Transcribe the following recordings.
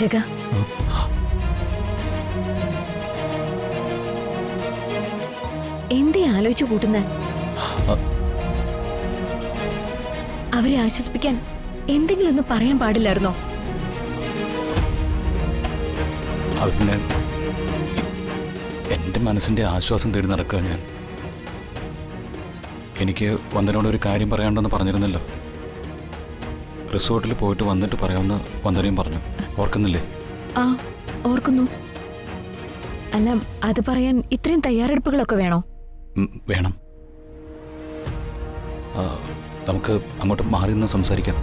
ജഗ, എന്തേ ആലോചിച്ചു കൂട്ടുന്നേ? അവരെ ആശ്വസിപ്പിക്കാൻ എന്തെങ്കിലും ഒന്ന് പറയാൻ പാടില്ലായിരുന്നോ? പിന്നെ എൻ്റെ മനസ്സിൻ്റെ ആശ്വാസം തേടി നടക്കുക ഞാൻ. എനിക്ക് വന്ദനോട് ഒരു കാര്യം പറയാനുണ്ടെന്ന് പറഞ്ഞിരുന്നല്ലോ. റിസോർട്ടിൽ പോയിട്ട് വന്നിട്ട് പറയാമെന്ന് വന്ദനയും പറഞ്ഞു. ഓർക്കുന്നില്ലേ? ആ, ഓർക്കുന്നു. അല്ല, അത് പറയാൻ ഇത്രയും തയ്യാറെടുപ്പുകളൊക്കെ വേണോ? വേണം. നമുക്ക് അങ്ങോട്ട് മാറി നിന്ന് സംസാരിക്കാം.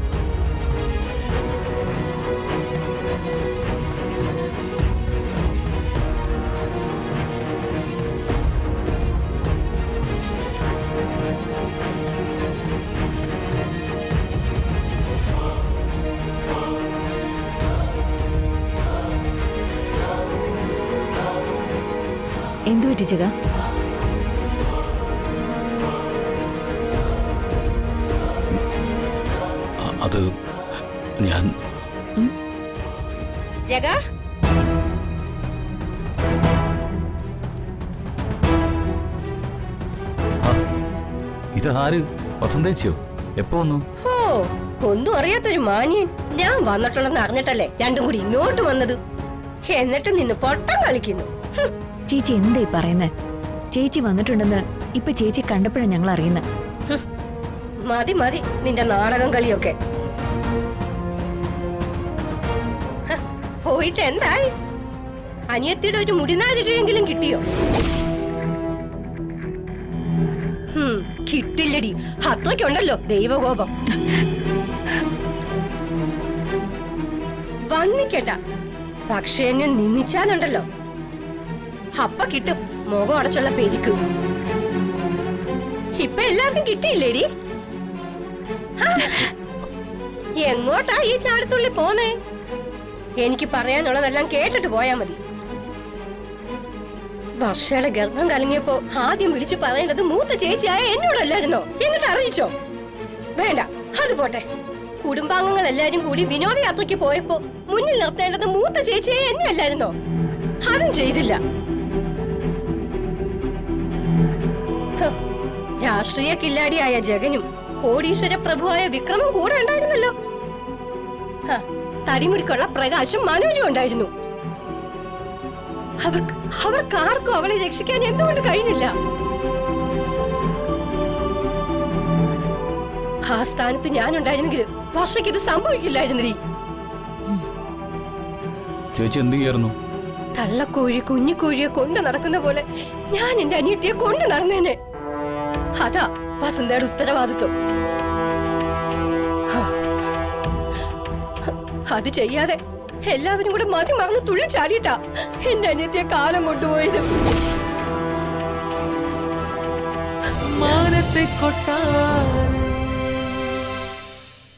എന്തു പറ്റി ജഗ? അത് ഞാൻ ജഗ, ഇതാര്? വസന്തേച്ചിയോ? എപ്പോ വന്നു? ഓ, ഒന്നും അറിയാത്തൊരു മാന്യൻ. ഞാൻ വന്നിട്ടുണ്ടെന്ന് അറിഞ്ഞിട്ടല്ലേ രണ്ടും കൂടി ഇങ്ങോട്ട് വന്നത്. എന്നിട്ട് നിന്ന് പൊട്ടം കളിക്കുന്നു. ചേച്ചി എന്തേ പറയുന്നേ? ചേച്ചി വന്നിട്ടുണ്ടെന്ന് ഇപ്പൊ ചേച്ചി കണ്ടപ്പോഴാണ് ഞങ്ങൾ അറിയുന്നത്. മതി മതി നിന്റെ നാടകം കളിയൊക്കെ. പോയിട്ട് എന്തായി? അനിയത്തിയുടെ ഒരു മുടിനാരിലെങ്കിലും കിട്ടിയോ? കിട്ടില്ലടി, അത്രയ്ക്കുണ്ടല്ലോ ദൈവകോപം. വന്നിക്കേട്ട, പക്ഷെ എന്നെ നിന്നിച്ചാലുണ്ടല്ലോ അപ്പ കിട്ടും മുഖം അടച്ചുള്ള പെരിക്ക്. ഇപ്പൊ എല്ലാവർക്കും കിട്ടിയില്ലേടി? എങ്ങോട്ടാ ഈ ചാടത്തുള്ളി പോന്നേ? എനിക്ക് പറയാനുള്ളതെല്ലാം കേട്ടിട്ട് പോയാ മതി. വർഷയുടെ ഗർഭം കലങ്ങിയപ്പോ ആദ്യം വിളിച്ചു പറയേണ്ടത് മൂത്ത ചേച്ചിയായ എന്നോടല്ലായിരുന്നോ? എന്നിട്ട് അറിയിച്ചോ? വേണ്ട, അത് പോട്ടെ. കുടുംബാംഗങ്ങൾ എല്ലാരും കൂടി വിനോദയാത്രയ്ക്ക് പോയപ്പോ മുന്നിൽ നിർത്തേണ്ടത് മൂത്ത ചേച്ചിയെ എന്നെ അല്ലായിരുന്നോ? അതും ചെയ്തില്ല. രാഷ്ട്രീയ കില്ലാടിയായ ജഗനും കോടീശ്വര പ്രഭുവായ വിക്രമും കൂടെ ഉണ്ടായിരുന്നല്ലോ. തടിമുടിക്കുള്ള പ്രകാശം മനോജും ഉണ്ടായിരുന്നു. അവർക്കാർക്കും അവളെ രക്ഷിക്കാൻ എന്തുകൊണ്ട് കഴിഞ്ഞില്ല? ആ സ്ഥാനത്ത് ഞാനുണ്ടായിരുന്നെങ്കിൽ വർഷയ്ക്ക് ഇത് സംഭവിക്കില്ലായിരുന്നീ. ചേച്ചി എന്ത് ചെയ്യായിരുന്നു? തള്ളക്കോഴി കുഞ്ഞിക്കോഴിയെ കൊണ്ട് നടക്കുന്ന പോലെ ഞാൻ എന്റെ അനിയത്തിയെ കൊണ്ട് നടന്നേനെ. അതാ വസന്തയുടെ ഉത്തരവാദിത്വം. അത് ചെയ്യാതെ എല്ലാവരും കൂടെ മതി മറന്ന് തുള്ളിച്ചാടിയിട്ടാ എന്റെ അനിയത്തിയെ കാലം കൊണ്ടുപോയത്. മാനത്തെ കൊട്ടാ